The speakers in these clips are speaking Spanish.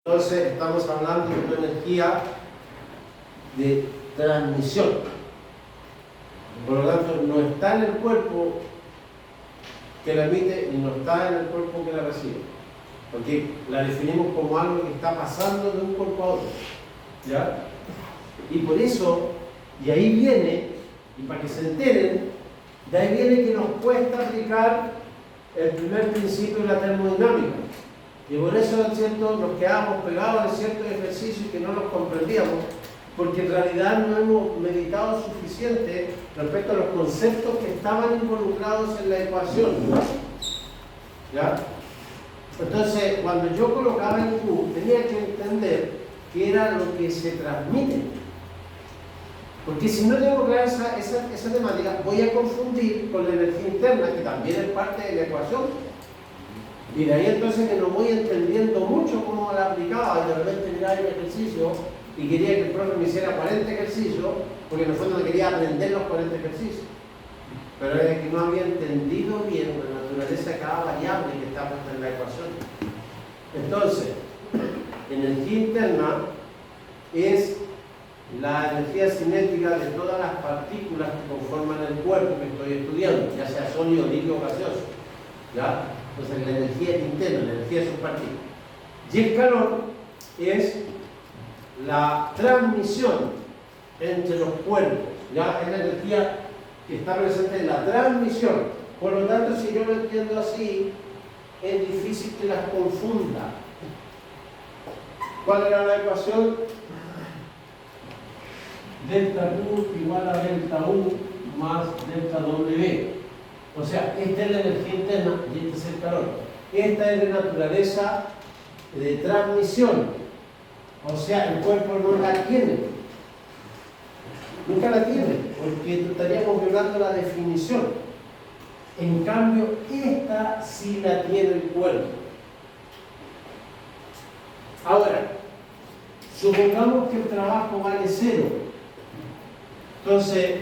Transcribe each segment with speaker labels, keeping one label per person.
Speaker 1: Entonces estamos hablando de una energía de transmisión. Por lo tanto, no está en el cuerpo que la emite y no está en el cuerpo que la recibe. Porque la definimos como algo que está pasando de un cuerpo a otro. ¿Ya? Y por eso, y ahí viene, y para que se enteren, de ahí viene que nos cuesta aplicar el primer principio de la termodinámica. Y por eso, ¿cierto?, nos quedamos pegados en ciertos ejercicios que no los comprendíamos, porque en realidad no hemos meditado suficiente respecto a los conceptos que estaban involucrados en la ecuación. ¿Ya? Entonces, cuando yo colocaba el Q, tenía que entender qué era lo que se transmite. Porque si no tengo clara esa temática, voy a confundir con la energía interna, que también es parte de la ecuación. Y de ahí entonces que no voy entendiendo mucho cómo la aplicaba, y de repente miraba el ejercicio y quería que el profe me hiciera 40 ejercicios, porque en el fondo me quería aprender los 40 ejercicios. Pero es que no había entendido bien la naturaleza de cada variable que está puesta en la ecuación. Entonces, energía interna es la energía cinética de todas las partículas que conforman el cuerpo que estoy estudiando, ya sea sólido, líquido o gaseoso. ¿Ya? Entonces, la energía interna, la energía de sus partículas. Y el calor es la transmisión entre los cuerpos. ¿Ya? Es la energía que está presente en la transmisión. Por lo tanto, si yo lo entiendo así, es difícil que las confunda. ¿Cuál era la ecuación? Delta Q igual a delta U más delta W. O sea, esta es la energía interna y este es el calor. Esta es de naturaleza de transmisión. O sea, el cuerpo no la tiene. Nunca la tiene, porque estaríamos violando la definición. En cambio, esta sí la tiene el cuerpo. Ahora, supongamos que el trabajo vale 0. Entonces,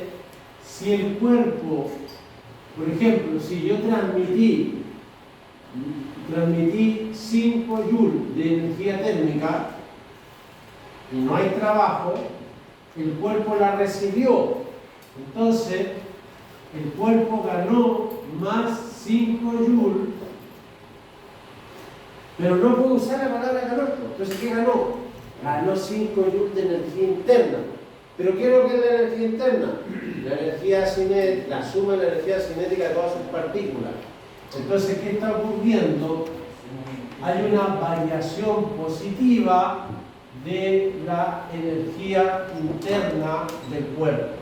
Speaker 1: si el cuerpo, por ejemplo, si yo transmití 5 joules de energía térmica y no hay trabajo, el cuerpo la recibió. Entonces, el cuerpo ganó más 5 joules, pero no puedo usar la palabra calor. Entonces, ¿qué ganó? Ganó 5 joules de energía interna. ¿Pero qué es lo que es la energía interna? La energía cinética, la suma de la energía cinética de todas sus partículas. Entonces, ¿qué está ocurriendo? Hay una variación positiva de la energía interna del cuerpo.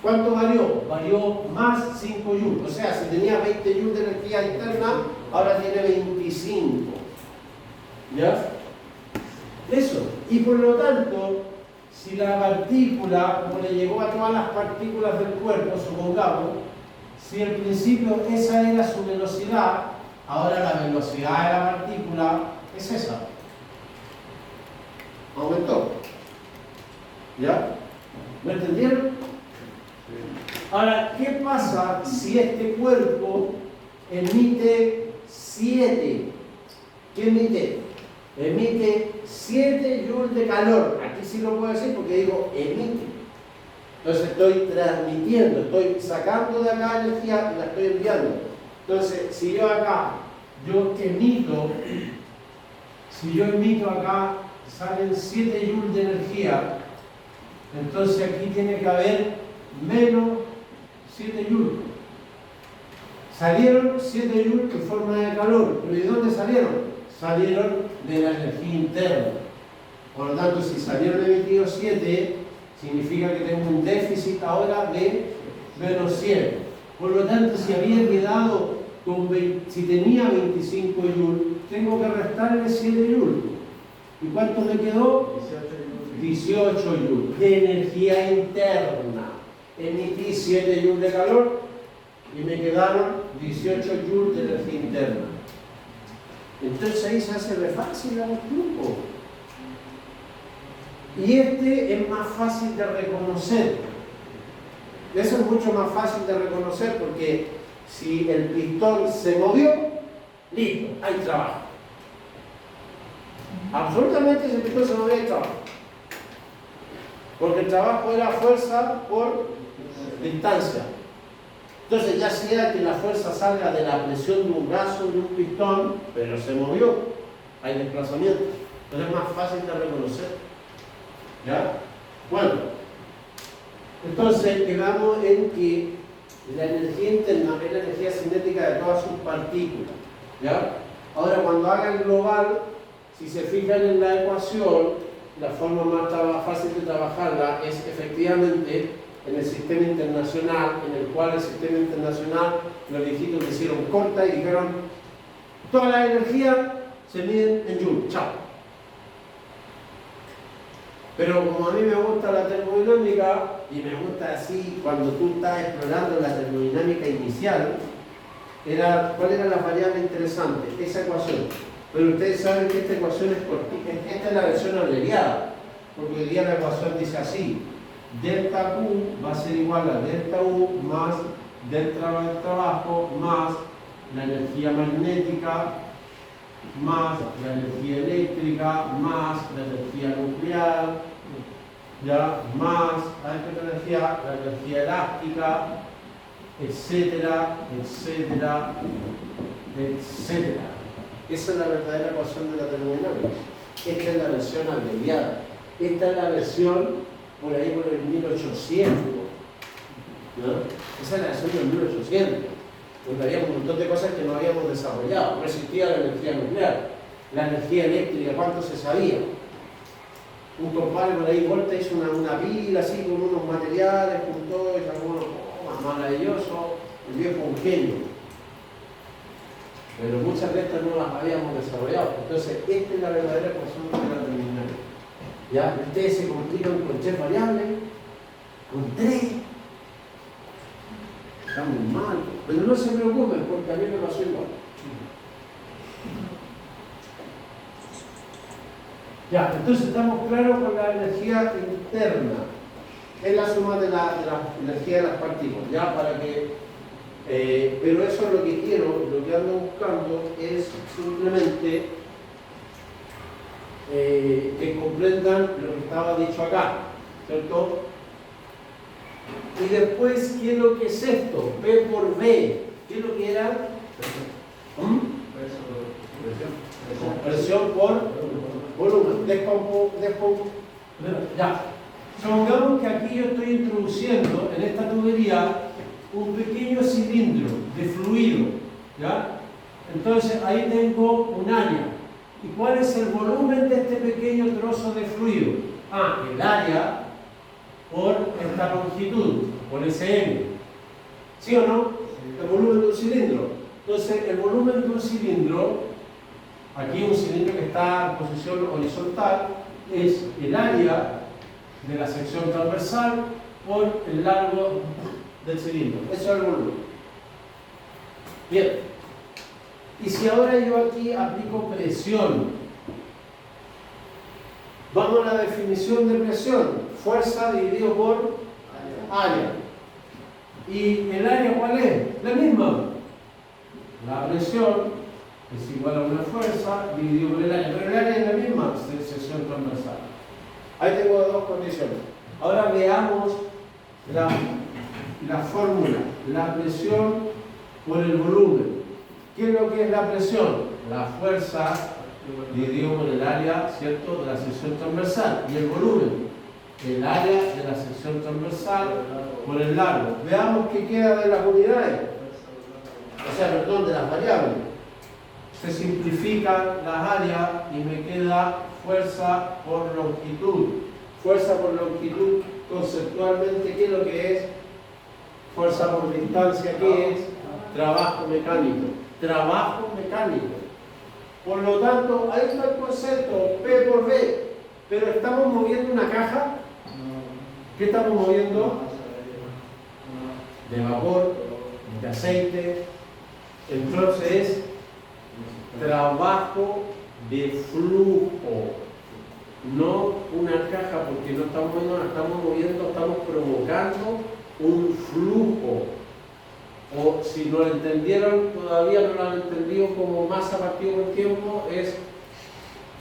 Speaker 1: ¿Cuánto varió? Varió más 5 joules. O sea, si tenía 20 joules de energía interna, ahora tiene 25. ¿Ya? Eso. Y por lo tanto, si la partícula, como le llegó a todas las partículas del cuerpo, supongamos, si al principio esa era su velocidad, ahora la velocidad de la partícula es esa. Aumentó. ¿Ya? ¿Me entendieron? Ahora, ¿qué pasa si este cuerpo emite 7? ¿Qué emite? Emite 7 joules de calor. Aquí sí lo puedo decir porque digo emite. Entonces estoy transmitiendo, estoy sacando de acá energía y la estoy enviando. Entonces, si yo acá, si yo emito acá, salen 7 joules de energía, entonces aquí tiene que haber menos 7 joules. Salieron 7 joules en forma de calor. ¿Pero de dónde salieron? Salieron de la energía interna. Por lo tanto, si salieron emitidos 7, significa que tengo un déficit ahora de menos 100. Por lo tanto, si había quedado si tenía 25 joules, tengo que restarle 7 joules. ¿Y cuánto me quedó? 18 joules de energía interna. Emití 7 joules de calor y me quedaron 18 joules de energía interna. Entonces ahí se hace re fácil el grupo. Y este es más fácil de reconocer. Eso es mucho más fácil de reconocer porque si el pistón se movió, listo, hay trabajo. Absolutamente entonces no había trabajo. Porque el trabajo era fuerza por distancia. Entonces ya sea que la fuerza salga de la presión de un brazo, de un pistón, pero se movió, hay desplazamiento. Entonces es más fácil de reconocer. ¿Ya? Bueno, entonces quedamos en que la energía interna es la energía cinética de todas sus partículas. ¿Ya? Ahora cuando haga el global, si se fijan en la ecuación, la forma más fácil de trabajarla es efectivamente en el sistema internacional, en el cual el sistema internacional, los viejitos le hicieron corta y dijeron, toda la energía se mide en Joule, chao. Pero como a mí me gusta la termodinámica, y me gusta así, cuando tú estás explorando la termodinámica inicial, ¿cuál era la variable interesante? Esa ecuación. Pero ustedes saben que esta ecuación es cortita, esta es la versión abreviada, porque hoy día la ecuación dice así, delta Q va a ser igual a delta U más delta del trabajo más la energía magnética más la energía eléctrica más la energía nuclear, ya, más la energía elástica, etcétera, etcétera, etcétera. Esa es la verdadera ecuación de la termodinámica. Esta es la versión abreviada. Esta es la versión por ahí por el 1800. ¿No? Esa es la versión del 1800. Donde había un montón de cosas que no habíamos desarrollado. No existía la energía nuclear. La energía eléctrica, ¿cuánto se sabía? Un compadre por ahí, Volta, hizo una pila así con unos materiales, con todo, y algunos, maravilloso, el viejo un genio. Pero muchas de estas no las habíamos desarrollado. Entonces, esta es la verdadera ecuación de la termodinámica. ¿Ya? Ustedes se complican con 3 variables, con 3. Estamos mal. Pero no se preocupen, porque a mí me pasó igual. Ya, entonces estamos claros con la energía interna. Es la suma de la energía de las partículas. ¿Ya? Para que pero eso es lo que quiero, lo que ando buscando es simplemente que comprendan lo que estaba dicho acá, ¿cierto? Y después, ¿qué es lo que es esto? P por V. ¿Qué es lo que era? Presión por volumen. Ya. Supongamos que aquí yo estoy introduciendo en esta tubería un pequeño cilindro de fluido, ¿ya? Entonces ahí tengo un área. ¿Y cuál es el volumen de este pequeño trozo de fluido? El área por esta longitud, por SM. ¿Sí o no? El volumen de un cilindro. Entonces el volumen de un cilindro, aquí un cilindro que está en posición horizontal, es el área de la sección transversal por el largo del cilindro. Eso es el volumen. Bien. Y si ahora yo aquí aplico presión, vamos a la definición de presión. Fuerza dividido por área. ¿Y el área cuál es? La misma. La presión es igual a una fuerza dividido por el área. Pero el área es la misma sección transversal. Ahí tengo 2 condiciones. Ahora veamos la fórmula, la presión por el volumen. ¿Qué es lo que es la presión? La fuerza dividido por el área, ¿cierto?, de la sección transversal. Y el volumen, el área de la sección transversal por el largo. Veamos qué queda de las unidades. O sea, perdón, de las variables. Se simplifican las áreas y me queda fuerza por longitud. Fuerza por longitud, conceptualmente, ¿qué es lo que es? Fuerza por distancia, ¿qué es? Trabajo mecánico. Trabajo mecánico. Por lo tanto, ahí está el concepto, P por V. Pero ¿estamos moviendo una caja? ¿Qué estamos moviendo? De vapor, de aceite. Entonces es trabajo de flujo. No una caja, porque no estamos moviendo, estamos provocando un flujo. O si no lo entendieron, todavía no lo han entendido como masa partido por tiempo, es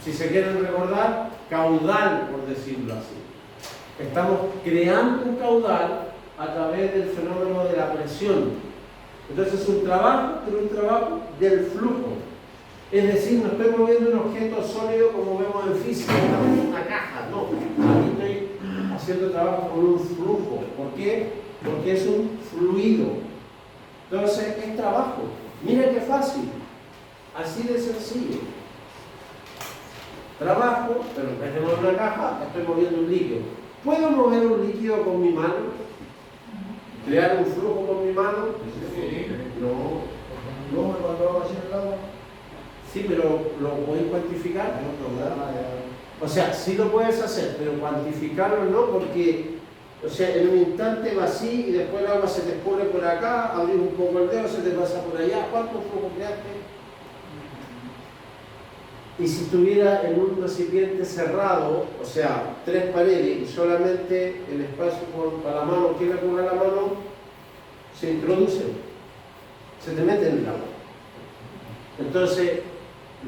Speaker 1: Si se quieren recordar, caudal, por decirlo así. Estamos creando un caudal a través del fenómeno de la presión. Entonces es un trabajo, pero un trabajo del flujo. Es decir, no estoy moviendo un objeto sólido como vemos en física, una caja, no. Aquí estoy haciendo trabajo con un flujo. ¿Por qué? Porque es un fluido. Entonces es trabajo. Mira qué fácil. Así de sencillo. Trabajo, pero en vez de mover una caja, estoy moviendo un líquido. ¿Puedo mover un líquido con mi mano? ¿Crear un flujo con mi mano?
Speaker 2: Sí.
Speaker 1: No.
Speaker 2: ¿Cómo cuando va a hacer el agua?
Speaker 1: Sí, pero ¿lo puedes cuantificar? O sea, sí lo puedes hacer, pero cuantificarlo no, porque, o sea, en un instante va así y después el agua se te escurre por acá, abrís un poco el dedo, se te pasa por allá. ¿Cuánto flujo creaste? Y si estuviera en un recipiente cerrado, o sea, 3 paredes y solamente el espacio para la mano, ¿quién le ponga la mano? Se introduce, se te mete en el agua. Entonces,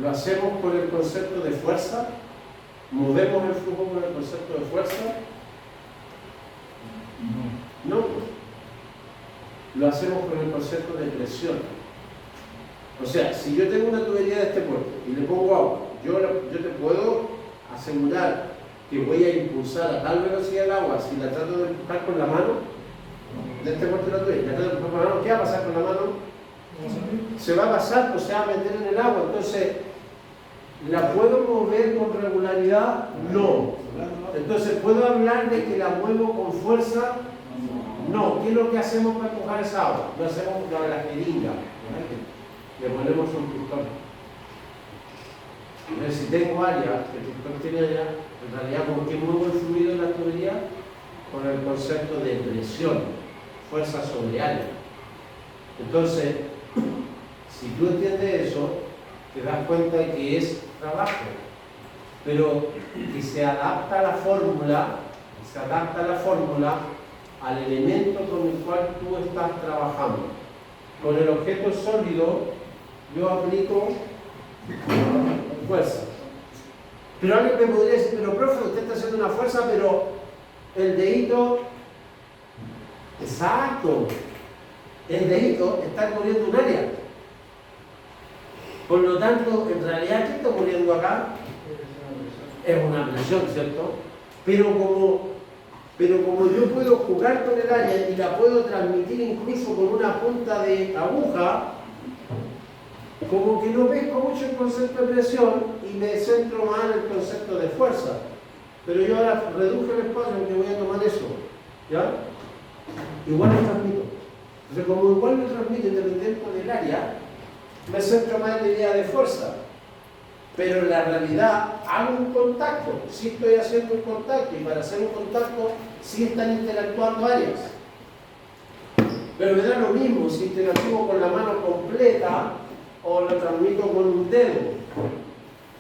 Speaker 1: lo hacemos con el concepto de fuerza, movemos el flujo con el concepto de fuerza. No, lo hacemos con el concepto de presión. O sea, si yo tengo una tubería de este puerto y le pongo agua, yo te puedo asegurar que voy a impulsar a tal velocidad el agua si la trato de empujar con la mano de este puerto de la tubería, la trato de empujar con la mano, ¿qué va a pasar con la mano? Se va a pasar o se va a meter en el agua. Entonces, ¿la puedo mover con regularidad? No. Entonces, ¿puedo hablar de que la muevo con fuerza? No. ¿Qué es lo que hacemos para empujar esa agua? Lo hacemos con la jeringa. Le ponemos un pistón. Entonces, si tengo área, el pistón tiene área, en realidad, ¿con qué muevo el fluido en la tubería? Con el concepto de presión, fuerza sobre área. Entonces, si tú entiendes eso, te das cuenta de que es trabajo, pero que se adapta a la fórmula, al elemento con el cual tú estás trabajando. Con el objeto sólido, yo aplico fuerza. Pero alguien me podría decir, pero profe, usted está haciendo una fuerza, pero el dedito, exacto, el dedito está cubriendo un área. Por lo tanto, en realidad, ¿qué está ocurriendo acá? Es una presión, ¿cierto? Pero como yo puedo jugar con el área y la puedo transmitir incluso con una punta de aguja, como que no pesco mucho el concepto de presión y me centro más en el concepto de fuerza. Pero yo ahora reduje el espacio en que voy a tomar eso, ¿ya? Igual lo transmito. Entonces, como igual lo transmito independiente del área, me centro más en la idea de fuerza. Pero en la realidad hago un contacto, sí estoy haciendo un contacto, y para hacer un contacto sí están interactuando áreas. Pero me da lo mismo si interactúo con la mano completa o lo transmito con un dedo.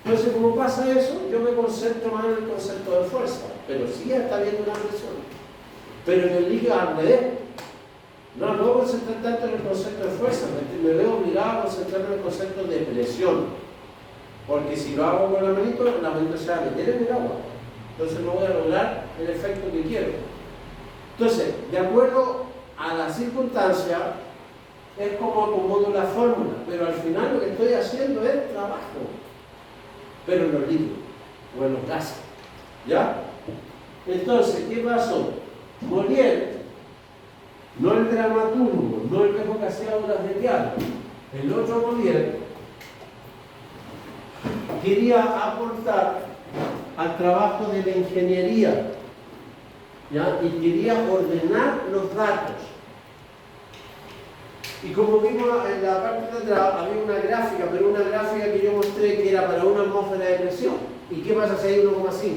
Speaker 1: Entonces, como pasa eso, yo me concentro más en el concepto de fuerza, pero sí está habiendo una presión. Pero en el líquido al revés. No me puedo concentrar tanto en el concepto de fuerza, me veo obligado a concentrarme en el concepto de presión. Porque si lo hago con la manito se va a meter en el agua. Entonces no voy a lograr el efecto que quiero. Entonces, de acuerdo a la circunstancia, es como acomodo la fórmula, pero al final lo que estoy haciendo es trabajo. Pero en los líquidos o en los gases. ¿Ya? Entonces, ¿qué pasó? Molière, no el dramaturgo, no el viejo que hacía obras de teatro, el otro Molière, quería aportar al trabajo de la ingeniería, ¿ya? Y quería ordenar los datos. Y como vimos en la parte de atrás, había una gráfica, pero una gráfica que yo mostré que era para una atmósfera de presión. ¿Y qué pasa si hay 1,5?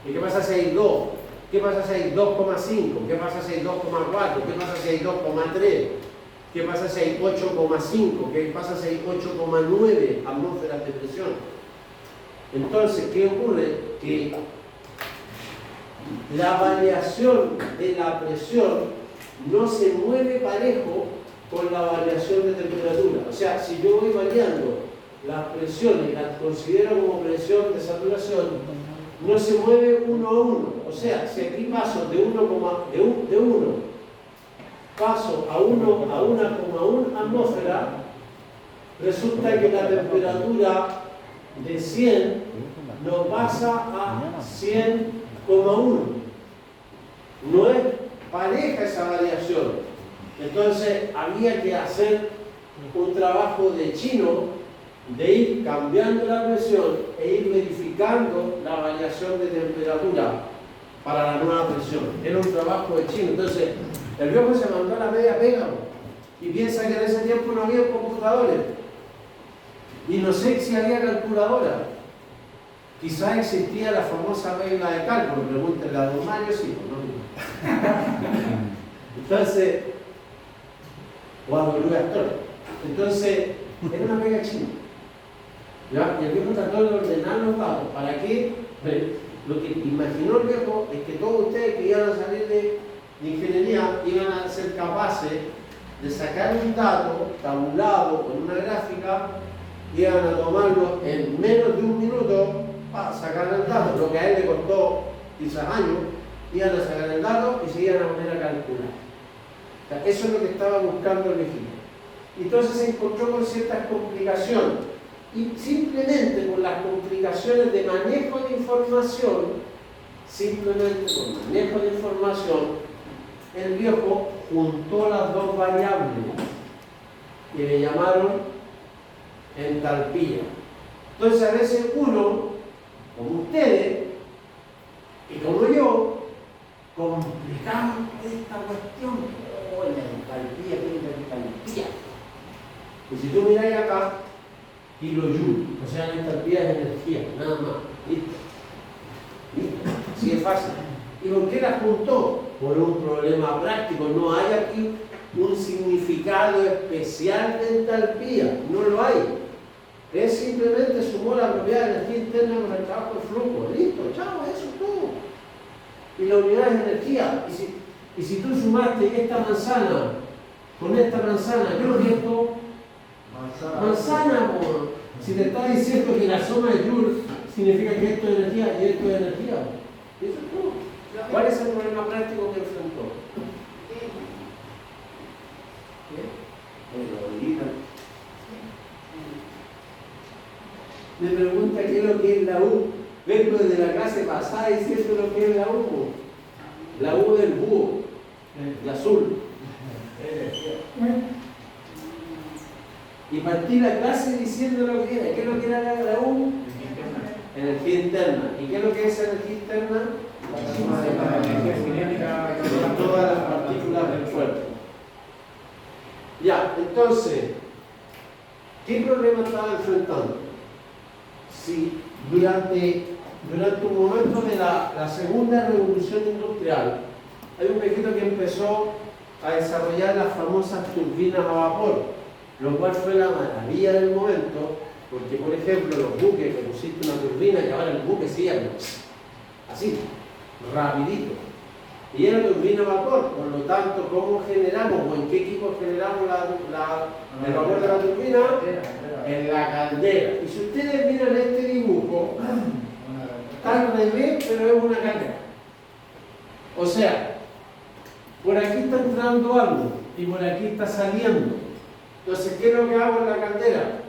Speaker 1: ¿Y qué pasa si hay 2? ¿Qué pasa si hay 2,5? ¿Qué pasa si hay 2,4? ¿Qué pasa si hay 2,3? ¿Qué pasa si hay 8,5? ¿Qué pasa si hay 8,9 atmósferas de presión? Entonces, ¿qué ocurre? Que la variación de la presión no se mueve parejo con la variación de temperatura. O sea, si yo voy variando las presiones, las considero como presión de saturación, no se mueve uno a uno. O sea, si aquí paso de 1, de 1 paso a 1,1 atmósfera, resulta que la temperatura de 100 no pasa a 100,1. No es pareja esa variación. Entonces había que hacer un trabajo de chino de ir cambiando la presión e ir verificando la variación de temperatura para la nueva presión. Era un trabajo de chino. Entonces el viejo se mandó a la media pega y piensa que en ese tiempo no había computadores y no sé si había calculadora. Quizás existía la famosa regla de cálculo, pregúntenle a don Mario, sí, ¿no? Entonces, o a don Luis Astor. Entonces, era una pega china. ¿Ya? Y el viejo trató de ordenar los datos. ¿Para qué? Lo que imaginó el viejo es que todos ustedes que iban a salir de ingeniería iban a ser capaces de sacar un dato tabulado con una gráfica, iban a tomarlo en menos de un minuto para sacar el dato, lo que a él le costó quizás años, iban a sacar el dato y se iban a poner a calcular. O sea, eso es lo que estaba buscando el viejito. Entonces se encontró con ciertas complicaciones y simplemente por las complicaciones de manejo de información, el viejo juntó las dos variables que le llamaron entalpía. Entonces a veces uno, como ustedes y como yo, complicamos esta cuestión. Oh, la entalpía, ¿qué es la entalpía? Y si tú miráis acá, kilojoule, o sea, la entalpía es energía, nada más. ¿Listo? ¿Listo? Así es fácil. ¿Y por qué la juntó? Por un problema práctico. No hay aquí un significado especial de entalpía, no lo hay. Es simplemente sumó la propiedad de energía interna con el trabajo de flujo. Listo, chao, eso es todo. Y la unidad es energía. Y si tú sumaste esta manzana con esta manzana, ¿qué es lo que es esto? Manzana, por. Si te está diciendo que la suma de Joule significa que esto es energía y esto es energía. Eso es todo. ¿Cuál es el problema práctico que enfrentó? Me pregunta qué es lo que es la U. Vengo desde la clase pasada diciendo lo que es la U. La U del búho, de azul. Y partí la clase diciendo lo que era. ¿Qué es lo que era la U? Energía interna. ¿Y qué es lo que es energía interna?
Speaker 2: La suma de la energía cinética
Speaker 1: de todas las partículas del cuerpo. Ya, entonces, ¿qué problema estaba enfrentando? Si durante un momento de la segunda revolución industrial, hay un viejito que empezó a desarrollar las famosas turbinas a vapor, lo cual fue la maravilla del momento, porque por ejemplo los buques, que pusiste una turbina y ahora el buque sigue así, rapidito. Y era turbina a vapor, por lo tanto, ¿cómo generamos o en qué equipo generamos el vapor de la turbina? En la caldera. Y si ustedes miran este dibujo, está al revés, pero es una caldera. O sea, por aquí está entrando algo y por aquí está saliendo. Entonces, ¿qué es lo que hago en la caldera?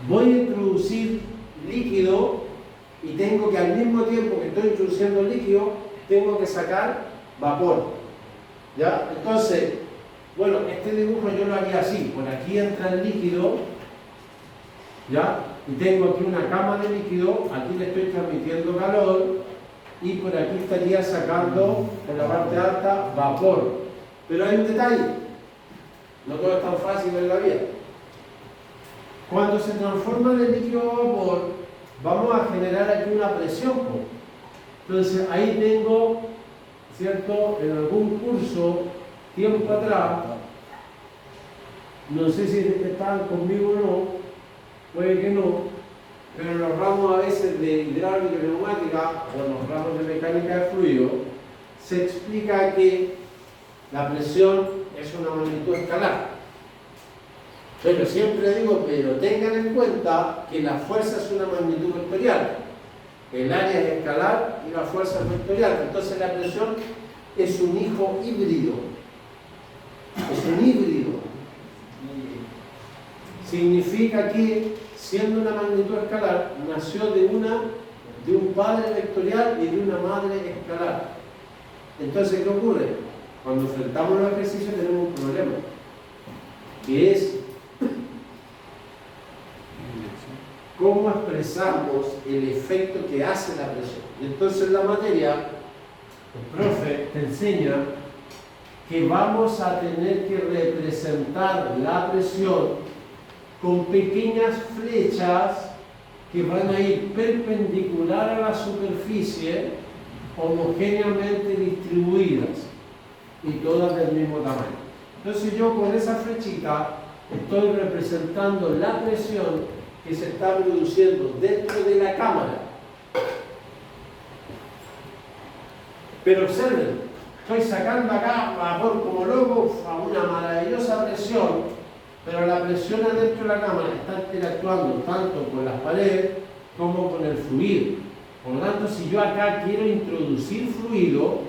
Speaker 1: Voy a introducir líquido y tengo que al mismo tiempo que estoy introduciendo líquido, tengo que sacar vapor. ¿Ya? Entonces, bueno, este dibujo yo lo haría así. Por aquí entra el líquido, ¿ya? Y tengo aquí una cama de líquido, aquí le estoy transmitiendo calor y por aquí estaría sacando en la parte alta vapor. Pero hay un detalle, no todo es tan fácil en la vida. Cuando se transforma de líquido a vapor, vamos a generar aquí una presión. Entonces ahí tengo, ¿cierto? En algún curso, tiempo atrás, no sé si estaban conmigo o no, puede que no, pero en los ramos a veces de hidráulica y neumática, o en los ramos de mecánica de fluido, se explica que la presión es una magnitud escalar. Pero siempre digo, pero tengan en cuenta que la fuerza es una magnitud vectorial. El área es escalar y la fuerza es vectorial. Entonces la presión es un hijo híbrido. Es un híbrido. Significa que, siendo una magnitud escalar, nació de un padre vectorial y de una madre escalar. Entonces, ¿qué ocurre? Cuando enfrentamos los ejercicios tenemos un problema, que es cómo expresamos el efecto que hace la presión. Entonces, en la materia, el profe te enseña que vamos a tener que representar la presión con pequeñas flechas que van a ir perpendicular a la superficie, homogéneamente distribuidas y todas del mismo tamaño. Entonces yo con esa flechita estoy representando la presión que se está produciendo dentro de la cámara. Pero observen, estoy sacando acá vapor como loco a una maravillosa presión, pero la presión adentro de la cámara está interactuando tanto con las paredes como con el fluido. Por lo tanto, si yo acá quiero introducir fluido,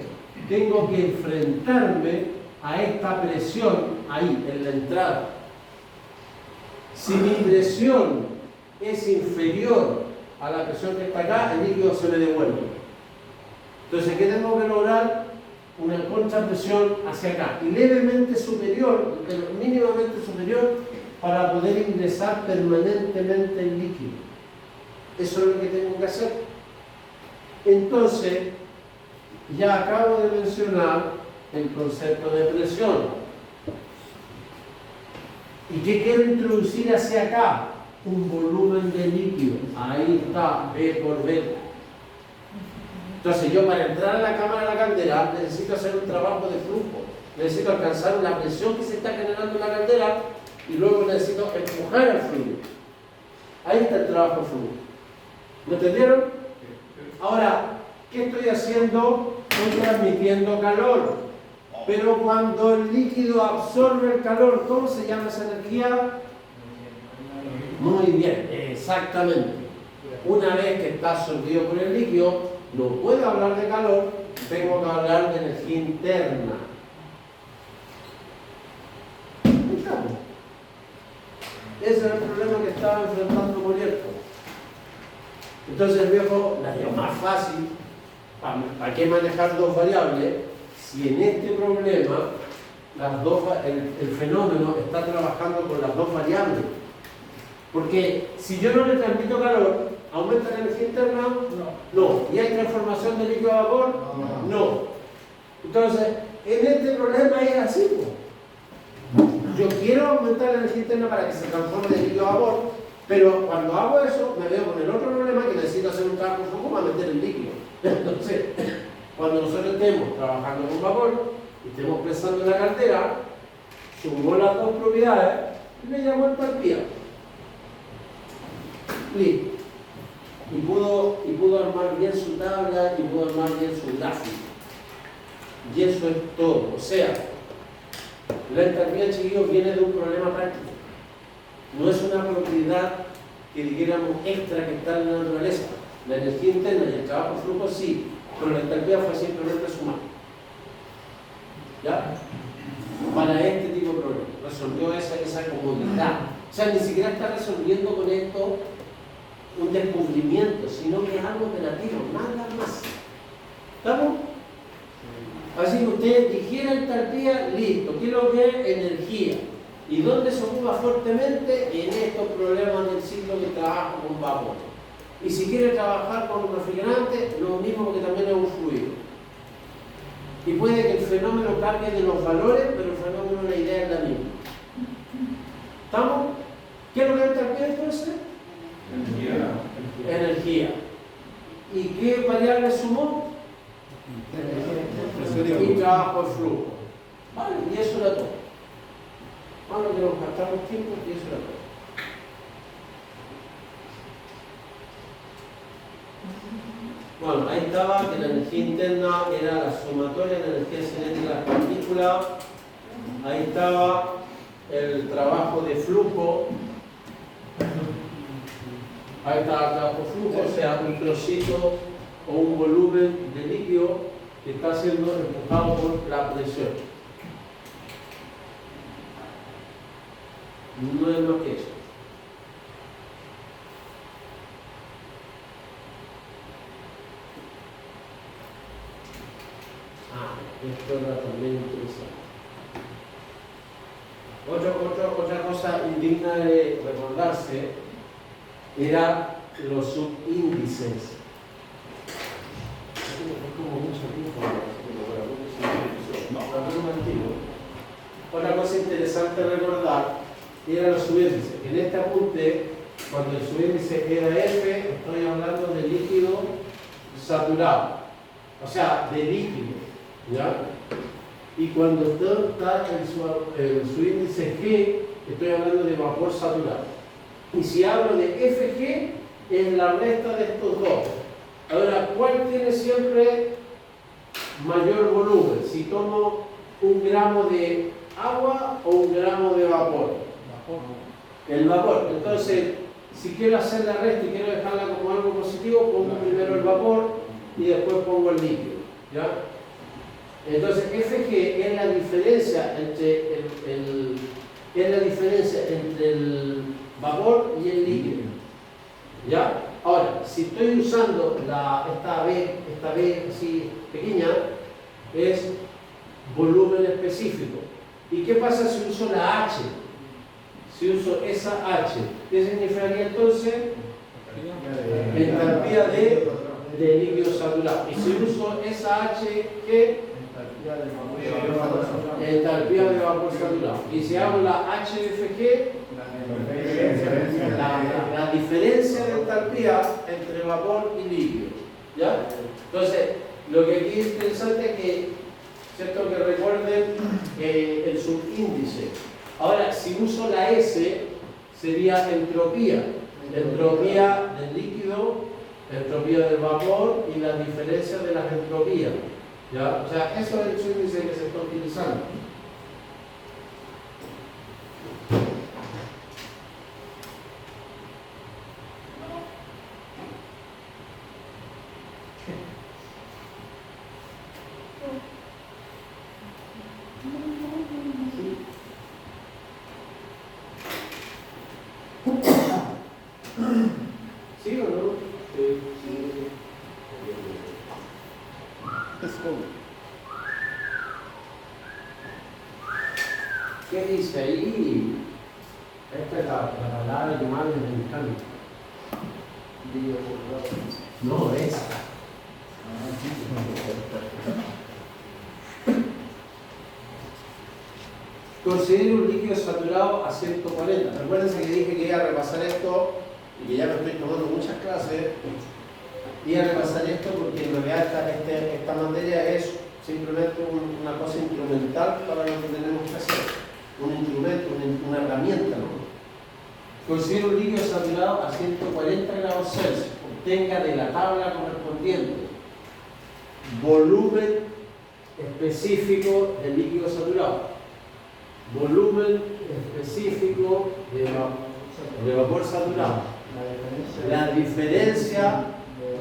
Speaker 1: tengo que enfrentarme a esta presión ahí, en la entrada. Si mi presión es inferior a la presión que está acá, el líquido se me devuelve. Entonces, ¿qué tengo que lograr? Una contrapresión hacia acá y levemente superior, pero mínimamente superior, para poder ingresar permanentemente el líquido. Eso es lo que tengo que hacer. Entonces, ya acabo de mencionar el concepto de presión. ¿Y qué quiero introducir hacia acá? Un volumen de líquido. Ahí está, B por B. Entonces yo para entrar a la cámara de la caldera necesito hacer un trabajo de flujo, necesito alcanzar una presión que se está generando en la caldera y luego necesito empujar el fluido. Ahí está el trabajo de flujo. ¿Me entendieron? Ahora, ¿qué estoy haciendo? Estoy transmitiendo calor. Pero cuando el líquido absorbe el calor, ¿cómo se llama esa energía? Muy bien, exactamente. Una vez que está absorbido por el líquido, no puedo hablar de calor, tengo que hablar de energía interna. ¿Estamos? Ese es el problema que estaba enfrentando Molierto. Entonces el viejo la dio más fácil. ¿Para qué manejar dos variables? Si en este problema el fenómeno está trabajando con las dos variables. Porque si yo no le transmito calor, ¿aumenta la energía interna? No. ¿Y hay transformación de líquido a vapor? No. Entonces, en este problema es así. Yo quiero aumentar la energía interna para que se transforme de líquido a vapor, pero cuando hago eso, me veo con el otro problema que necesito hacer un trabajo flujo para meter el líquido. Entonces, cuando nosotros estemos trabajando con vapor y estemos pensando en la caldera, sumo las dos propiedades y le llamo entalpía. Listo. Y pudo armar bien su tabla y pudo armar bien su gráfico. Y eso es todo. O sea, la entalpía, chiquillos, viene de un problema práctico. No es una propiedad que dijéramos extra que está en la naturaleza. La energía interna y el trabajo flujo sí, pero la entalpía fue simplemente sumar. ¿Ya? Para este tipo de problemas. Resolvió esa comodidad. O sea, ni siquiera está resolviendo con esto un descubrimiento, sino que es algo operativo, nada más. ¿Estamos? Así que usted dijera entalpía, listo. ¿Qué es lo que es? Energía. ¿Y dónde se ocupa fuertemente? En estos problemas del ciclo que trabaja con vapor. Y si quiere trabajar con un refrigerante, lo mismo, que también es un fluido. Y puede que el fenómeno cambie de los valores, pero el fenómeno, la idea es la misma. ¿Estamos? ¿Qué es lo que es entalpía entonces? Energía. ¿Y qué variable sumó? Y trabajo de flujo. Vale, y eso era todo. Bueno, que nos gastamos tiempo y eso era todo. Bueno, ahí estaba que la energía interna era la sumatoria de la energía cinética de las partículas. Ahí estaba el trabajo de flujo. Ahí está el trabajo de flujo, o sea, un trocito o un volumen de líquido que está siendo empujado por la presión. No es más que eso. Esto era también interesante. Otra cosa indigna de recordarse era los subíndices. Otra cosa interesante de recordar era los subíndices. En este apunte, cuando el subíndice era F, estoy hablando de líquido saturado, o sea, de líquido. ¿Ya? Y cuando está el subíndice G, estoy hablando de vapor saturado. Y si hablo de FG, es la resta de estos dos. Ahora, ¿cuál tiene siempre mayor volumen? Si tomo 1 gramo de agua o 1 gramo de vapor. El vapor. Entonces, si quiero hacer la resta y quiero dejarla como algo positivo, pongo primero el vapor y después pongo el líquido. ¿Ya? Entonces, FG es la diferencia entre el vapor y el líquido. ¿Ya? Ahora, si estoy usando esta B así pequeña, es volumen específico. ¿Y qué pasa si uso la H? Si uso esa H, ¿qué significaría entonces? Entalpía de líquido saturado. Y si uso esa H, ¿qué? Entalpía de vapor saturado. Y si hago la HFG, la diferencia de entalpía entre vapor y líquido. ¿Ya? Entonces, lo que aquí es interesante es que, ¿cierto? Que recuerden el subíndice. Ahora, si uso la S, sería entropía. Entropía del líquido, entropía del vapor y las diferencias de las entropías. ¿Ya? O sea, eso es el subíndice que se está utilizando. ¿Sí o no? Sí. ¿Qué dice ahí? Esta es la palabra que más me encanta. No, esta. Considero un líquido saturado a 140. Recuerden que dije que iba a repasar esto y que ya me estoy tomando muchas clases. Iba a repasar esto porque en realidad esta materia es simplemente una cosa instrumental para lo que tenemos que hacer. Un instrumento, una herramienta, ¿no? Considero un líquido saturado a 140 grados Celsius. Obtenga de la tabla correspondiente volumen específico del líquido saturado. Volumen específico de vapor saturado. La diferencia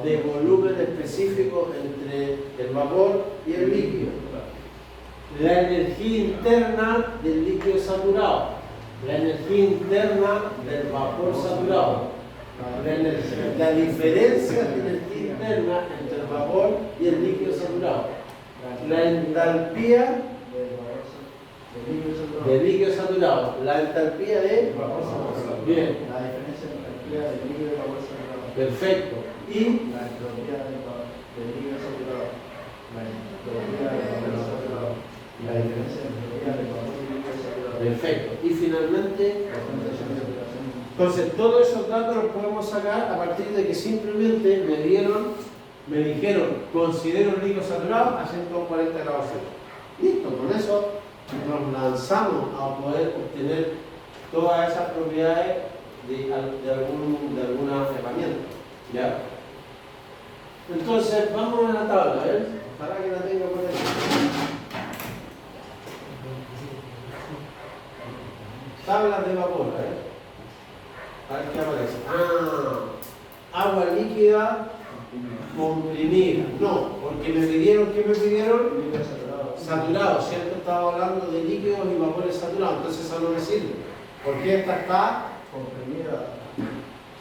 Speaker 1: de volumen específico entre el vapor y el líquido. La energía interna del líquido saturado. La energía interna del vapor saturado. La diferencia de energía interna entre el vapor y el líquido saturado. La entalpía del líquido saturado. La entalpía de vapor saturado. Bien.
Speaker 2: La diferencia entre la entalpía del líquido y vapor saturado.
Speaker 1: Perfecto. Y
Speaker 2: la entropía del líquido saturado. La entropía del vapor saturado. La diferencia entre la entropía del vapor y el líquido saturado.
Speaker 1: perfecto. Y finalmente, entonces todos esos datos los podemos sacar a partir de que simplemente me dijeron, considero un líquido saturado a 140 grados Celsius. Listo, con eso nos lanzamos a poder obtener todas esas propiedades de alguna herramienta. ¿Ya? Entonces, vamos a la tabla, ¿ves? Ojalá que la tenga por ahí. tablas de vapor, a ver qué aparece. Agua líquida comprimida. No, porque me pidieron, ¿qué me pidieron?
Speaker 2: Líquido saturado.
Speaker 1: Saturado, ¿cierto? Estaba hablando de líquidos y vapores saturados, entonces esa no me sirve. Porque esta está
Speaker 2: Comprimida.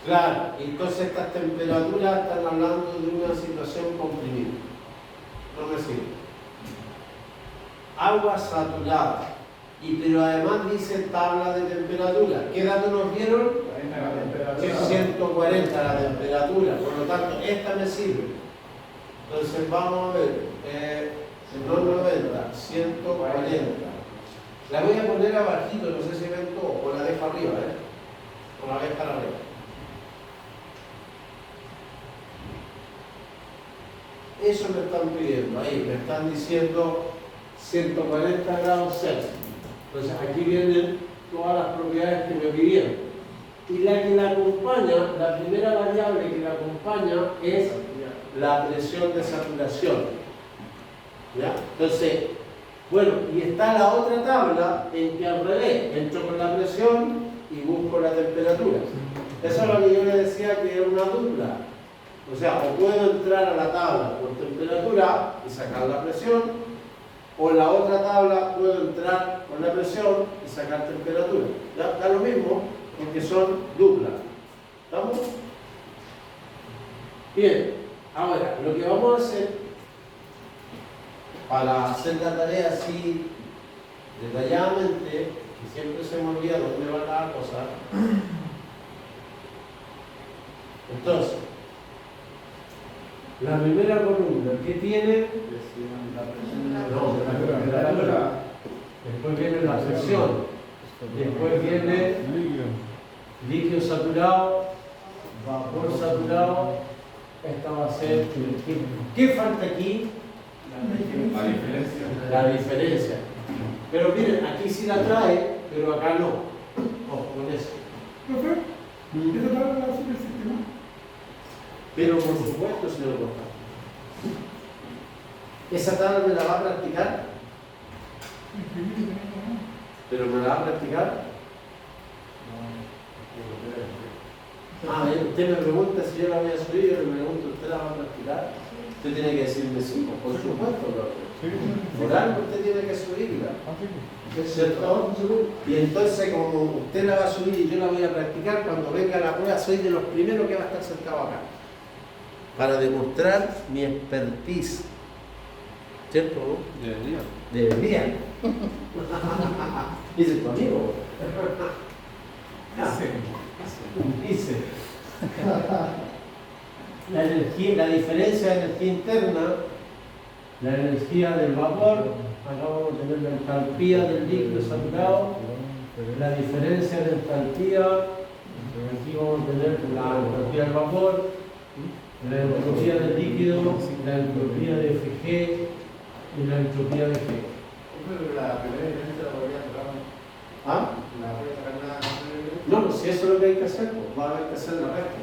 Speaker 1: claro, entonces estas temperaturas están hablando de una situación comprimida. No me sirve. Agua saturada. Pero además dice tabla de temperatura. ¿Qué dato nos dieron? Que es 140 la temperatura. Por lo tanto, esta me sirve. Entonces vamos a ver. No 90, 140. La voy a poner abajito, no sé si ven todo, o la dejo arriba, o la dejo arriba. Eso me están pidiendo, ahí me están diciendo 140 grados Celsius. Entonces aquí vienen todas las propiedades que me pidieron. Y la que la acompaña, la primera variable que la acompaña es la presión de saturación. ¿Ya? Entonces, bueno, y está la otra tabla en que al revés, entro con la presión y busco la temperatura. Eso es lo que yo le decía que era una dupla. O sea, o puedo entrar a la tabla por temperatura y sacar la presión, o en la otra tabla puedo entrar con la presión y sacar temperatura. ¿Ya? Da lo mismo porque son duplas. ¿Estamos? Bien, ahora lo que vamos a hacer para hacer la tarea así detalladamente, que siempre se me olvida dónde va cada cosa. Entonces, la primera columna, ¿qué tiene? No, la temperatura. Después viene la presión. Después viene líquido saturado, vapor saturado. Esta va a ser el tiempo. ¿Qué falta aquí? La diferencia. Pero miren, aquí sí la trae, pero acá no. Ojo con eso.
Speaker 3: ¿Esa tabla la hace el sistema?
Speaker 1: Pero por supuesto, señor Costa. ¿Esa tabla me la va a practicar? ¿Pero me la va a practicar? Usted me pregunta si yo la voy a subir, yo le pregunto, ¿usted la va a practicar? Usted tiene que decirme sí, por supuesto, por algo usted tiene que subirla. ¿Cierto? Y entonces, como usted la va a subir y yo la voy a practicar, cuando venga la prueba, soy de los primeros que va a estar sentado acá. Para demostrar mi expertise. ¿Cierto? Debería. Dice tu amigo. Dice. La energía, la diferencia de energía interna, la energía del vapor, acá vamos a tener la entalpía del líquido saturado, la diferencia de entalpía, aquí vamos a tener la entalpía del vapor, la entropía del líquido, la entropía de Fg y la entropía de G.
Speaker 2: La primera diferencia la podría sacar.
Speaker 1: ¿Ah?
Speaker 2: La voy a sacar nada.
Speaker 1: No, pues si eso es lo que hay que hacer, pues va a haber que hacer la recta.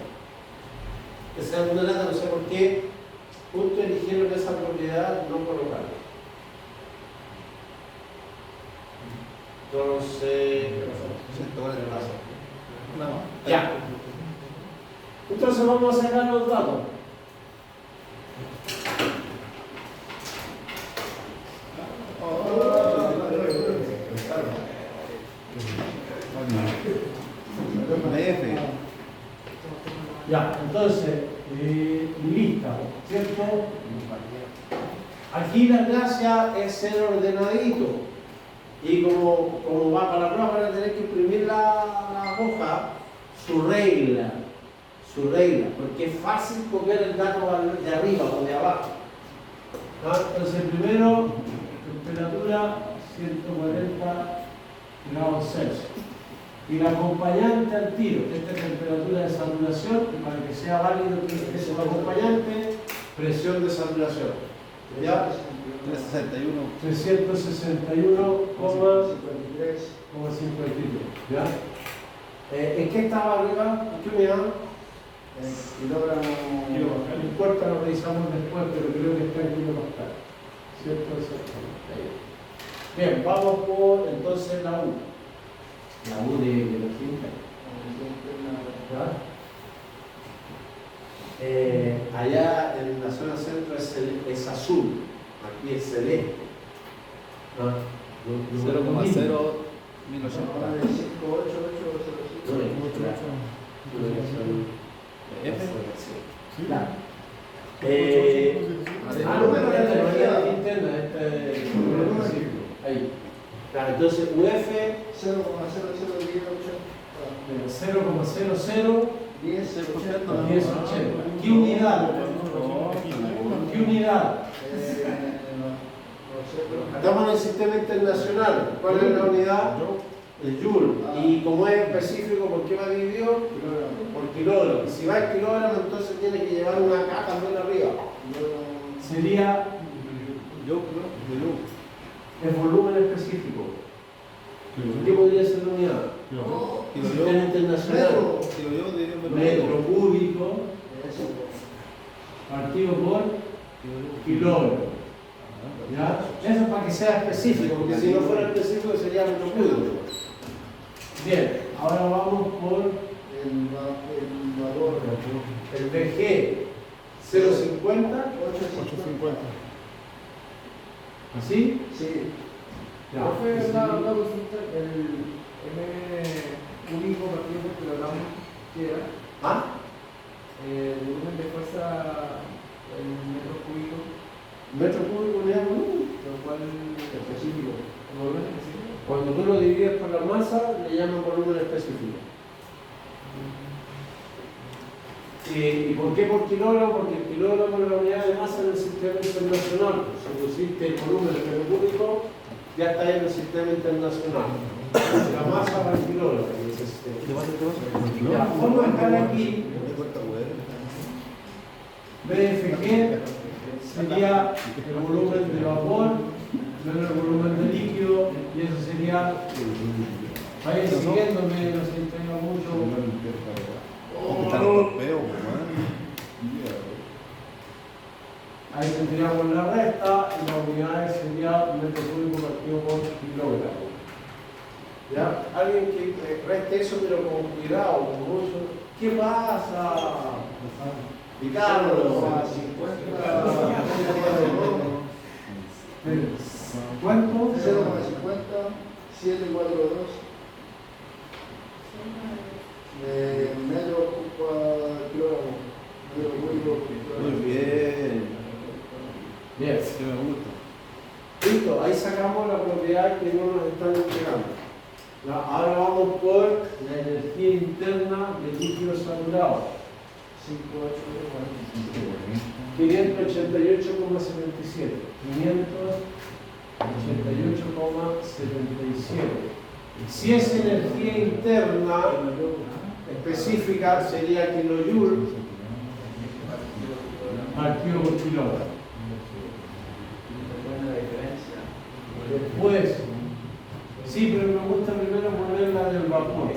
Speaker 1: Esa es una lata, no sé por qué justo eligieron esa propiedad, no colocarla. Entonces, ya. Entonces vamos a sacar los datos. Ya, entonces, lista, ¿cierto? Aquí la gracia es ser ordenadito. Y como va para la prueba, van a tener que imprimir la hoja, su regla, porque es fácil copiar el dato de arriba o de abajo. ¿Ah? Entonces, primero, temperatura 140 grados Celsius. Y la acompañante al tiro, esta es temperatura de saturación, y para que sea válido que es el acompañante, presión de saturación. ¿Ya? 361,53,53. ¿Ya? ¿En qué estaba arriba? ¿En qué unidad?
Speaker 2: Kilogramo.
Speaker 1: No importa, lo revisamos después, pero creo que está en kilopascal. ¿Cierto? Bien, vamos por entonces la 1. La U de energía interna. ¿Ya? Allá en la zona centro es azul, aquí es celeste. ¿Ah?
Speaker 2: 0,01805.
Speaker 1: No, pero la energía interna, ahí. Claro, entonces UF 0,001080. ¿Qué unidad? ¿Qué unidad? Estamos en el sistema internacional. ¿Cuál es la unidad? El joule. Y como es específico, ¿por qué va dividido? Por kilogramo. Y si va en kilogramo, entonces tiene que llevar una K también arriba. Sería el volumen específico. ¿Qué podría ser la unidad? Sistema internacional. Metro cúbico partido por kilogramo. ¿Ya? Eso es para que sea específico, porque si no fuera específico sería metro cúbico. Bien, ahora vamos por el BG 050.
Speaker 3: 850.
Speaker 1: ¿Así?
Speaker 2: Sí.
Speaker 1: Ya.
Speaker 2: Profe, una consulta, el M único partido por kilogramo, ¿qué era?
Speaker 1: ¿Ah?
Speaker 2: El volumen de fuerza en metros cúbicos,
Speaker 1: Metro cúbico unidad de volumen.
Speaker 2: lo cual específico. ¿El volumen específico?
Speaker 1: Cuando tú lo divides por la masa, le llaman volumen específico. ¿Y por qué por kilogramo? Porque el kilogramo es la unidad de masa en el sistema internacional. Si pusiste el volumen de metro cúbico, ya está en el sistema internacional. La masa para el kilogramo en ese sistema. Ya, vamos a dejar aquí BFG sería el volumen de vapor menos el volumen de líquido, y eso sería, vayan siguiéndome, no se entrega mucho. Ahí tendríamos la resta y las unidades sería metro cúbico partido por kilogramo. ¿Ya? Alguien que reste eso, pero con cuidado, con mucho. ¿Qué pasa? Ricardo. ¿Cuánto?
Speaker 2: 0,50, 742 metro kilogramo. Metro cúbico.
Speaker 4: Muy bien.
Speaker 1: Bien.
Speaker 4: Sí me gusta.
Speaker 1: Listo, ahí sacamos la propiedad que no nos están entregando. Ya, ahora vamos por la energía interna del líquido saturado. 588,77. 588,77. Si es energía interna específica, sería kilojoule partido por kilogramo. Después, sí, pero me gusta primero poner la del vapor.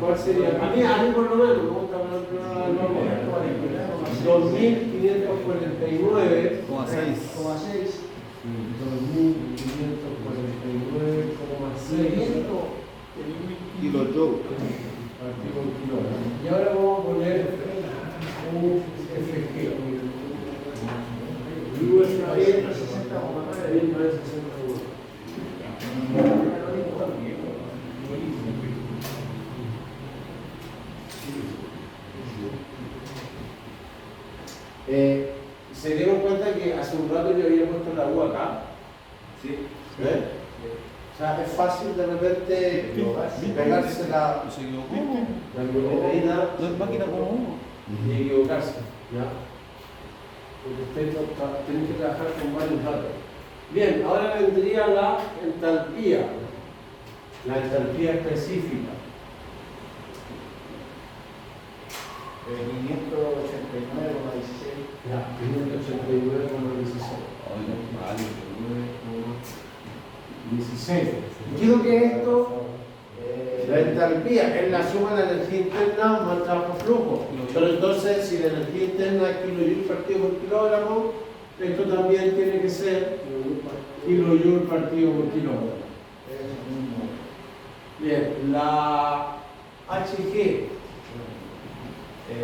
Speaker 1: ¿Cuál sería? A mí por lo menos me gusta poner primero la del vapor. 2.549,6. 2.549,6
Speaker 4: Kilojoule.
Speaker 1: partido por kilogramo. Y ahora vamos a poner un FG. UFG 1961. Se dieron cuenta que hace un rato yo había puesto la U acá.
Speaker 4: Sí.
Speaker 1: ¿Ven? O sea, es fácil de repente pegarse la
Speaker 4: Se equivocó.
Speaker 1: proteína
Speaker 4: No es máquina como uno.
Speaker 1: y equivocarse. ¿Ya? Porque ustedes tienen que trabajar con varios datos. Bien, ahora vendría la entalpía. La entalpía específica.
Speaker 2: 589,16.
Speaker 1: Ya, 589,16.
Speaker 4: Oye, vale.
Speaker 1: 16. ¿Qué es lo que es esto? La entalpía es la suma de la energía interna más trabajo flujo. Pero entonces, si la energía interna es kilojoule partido por kilogramo, esto también tiene que ser kilojoule partido por kilogramo. Bien, la HG,
Speaker 2: 2.733,5.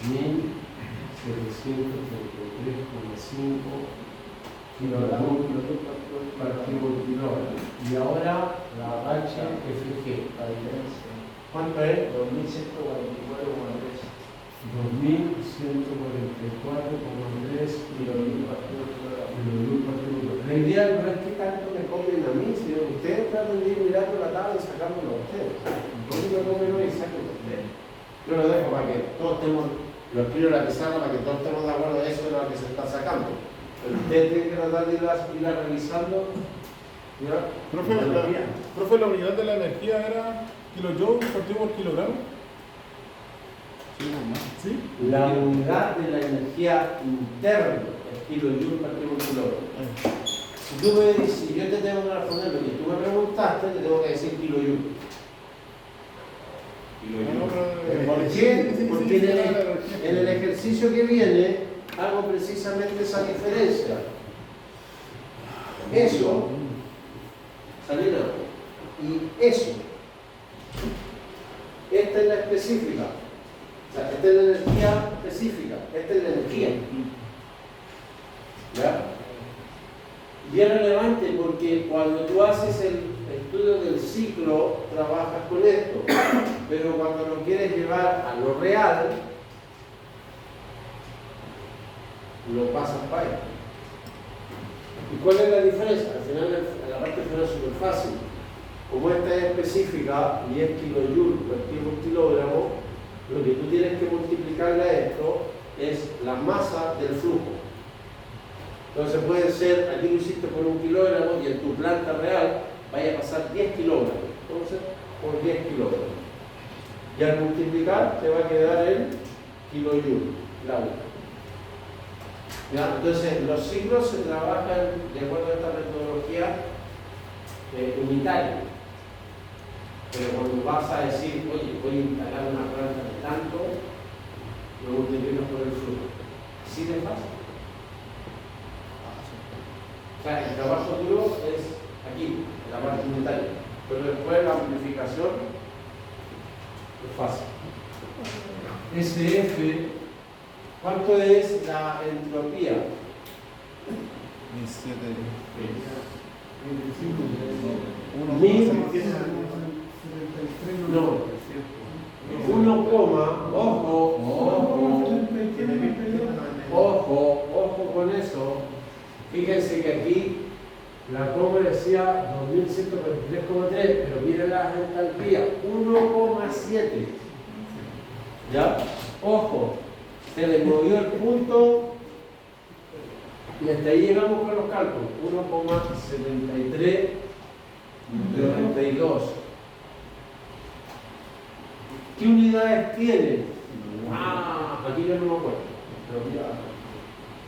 Speaker 1: 2.733,5 kilogramos partido por kilogramo. Y ahora la HFG.
Speaker 2: La diferencia,
Speaker 1: ¿Cuánto es?
Speaker 2: 2.144,3.
Speaker 1: 2.144,3
Speaker 2: kilojoules partido por kilogramo.
Speaker 1: kilogramos. La idea no es que tanto me comen a mí, sino que ustedes tratan de ir mirando la tabla y sacándolo a ustedes. Yo me comen hoy y sáquenlo a ustedes. Yo lo dejo para que todos estemos, lo escribo en la pizarra para que todos estemos de acuerdo de eso de lo que se está sacando. Pero ustedes tienen que tratar de irla revisando. ¿Ya?
Speaker 5: Profe, la unidad de la energía era kilojoules partido por kilogramo. ¿Sí?
Speaker 1: La unidad de la energía interna es kilojoule partido por kilogramo. Si tú me dices, si yo te tengo que responder lo que tú me preguntaste, te tengo que decir kilojoule. ¿Por qué? Porque en el ejercicio que viene hago precisamente esa diferencia. Eso, Salina, y eso. Esta es la específica. O sea, esta es la energía específica, esta es la energía. ¿Ya? Y es relevante porque cuando tú haces el estudio del ciclo, trabajas con esto. Pero cuando lo quieres llevar a lo real, lo pasas para allá. ¿Y cuál es la diferencia? Al final, la parte final es súper fácil. Como esta es específica y es kilojoule partido por kilogramo, lo que tú tienes que multiplicarle a esto es la masa del flujo. Entonces puede ser, aquí lo hiciste por 1 kilogramo y en tu planta real vaya a pasar 10 kilogramos. Entonces, por 10 kilogramos. Y al multiplicar te va a quedar el kilojoule, la U. ¿Ya? Entonces, los ciclos se trabajan de acuerdo a esta metodología unitaria. Pero cuando vas a decir, oye, voy a instalar una planta de tanto, lo multiplicas por el flujo. Así de fácil. O sea, el trabajo duro es aquí, en la parte unitaria. Pero después la amplificación es fácil. SF, ¿cuánto es la entropía? 1, ojo con eso. Fíjense que aquí la coma decía 2143,3, pero miren las entalpías, 1,7. ¿Ya? Ojo, se le movió el punto y hasta ahí llegamos con los cálculos, 1,7392. ¿Qué unidades tiene? Aquí yo no me acuerdo.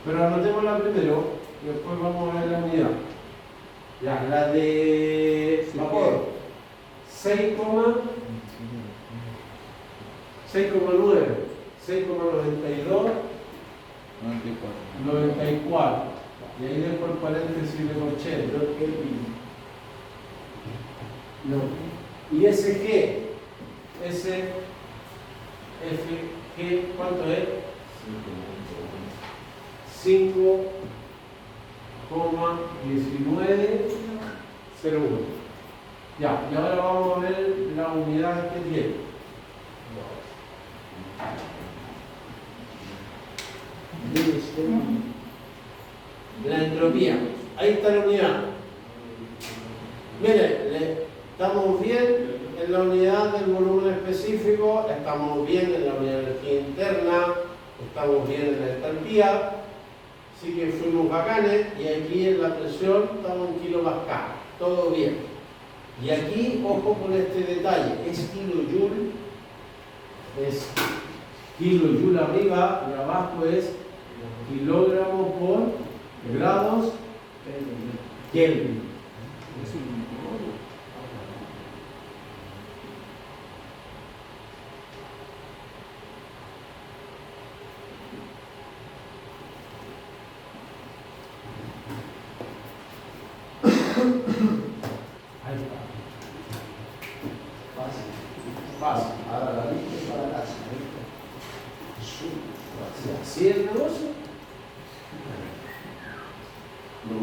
Speaker 1: Pero anotémosla primero y después vamos a ver la unidad. Ya, la de vapor. 6,9, 6,92, 94. Y ahí dejo el paréntesis de 80. No. Y SG, SFG, ¿cuánto es? 5,1901. Ya, y ahora vamos a ver la unidad que tiene. La entropía. Ahí está la unidad. Mire, estamos bien en la unidad del volumen específico, estamos bien en la unidad de energía interna, estamos bien en la entropía, así que fuimos bacanes, y aquí en la presión estamos en kilopascal, todo bien. Y aquí, ojo con este detalle, es kilojoule arriba y abajo es kilogramos por grados Kelvin. Ahí está.
Speaker 2: Fácil.
Speaker 1: Fácil.
Speaker 2: Ahora la lista es para la casa, ¿viste?
Speaker 1: ¿Así es el negocio? No.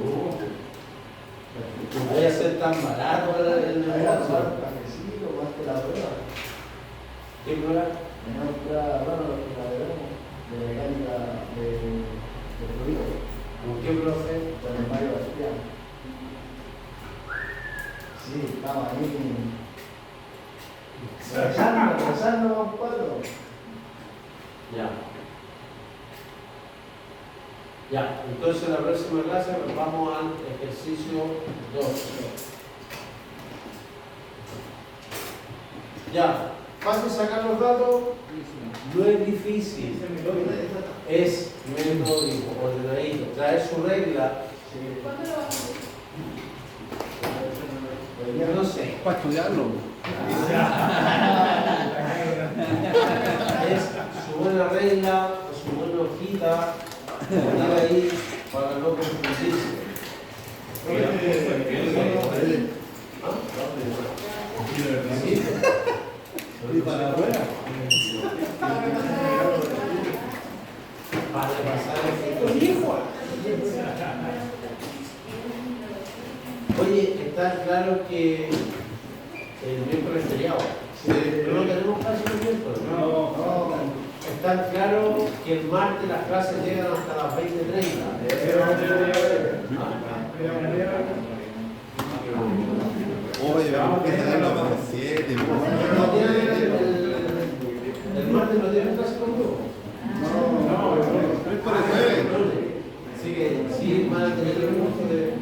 Speaker 1: Vaya a ser tan barato para el
Speaker 2: Hay que
Speaker 1: negocio.
Speaker 2: tomar un cafecito, más que la prueba.
Speaker 1: ¿Qué prueba?
Speaker 2: Una prueba, bueno, la veremos, de mecánica de fluido,
Speaker 1: ¿Con qué profe?
Speaker 2: con el Mario García. Sí, estamos ahí. Pensando, vamos cuatro.
Speaker 1: Ya. Ya, entonces la próxima clase nos vamos al ejercicio 2. Ya, fácil sacar los datos, no es difícil, es metódico, ordenadito, traer su regla,
Speaker 6: ¿Cuándo lo vas a hacer?
Speaker 1: no sé,
Speaker 4: Para estudiarlo.
Speaker 1: es su buena regla, su buena hojita, poner ahí para no confundirse. ¿Sí?
Speaker 4: ¿Y para la rueda?
Speaker 1: Para pasar efectos viejos. Oye, está claro que el miércoles es feriado. Pero no tenemos clases el miércoles. Está claro que el martes las clases llegan hasta las 20:30.
Speaker 4: Oye, vamos a tenerlo más de 7.
Speaker 1: ¿No tienen el martes no tienen clase conmigo?
Speaker 4: No, 3 por el 9.
Speaker 1: Así que sí, van a tener el curso de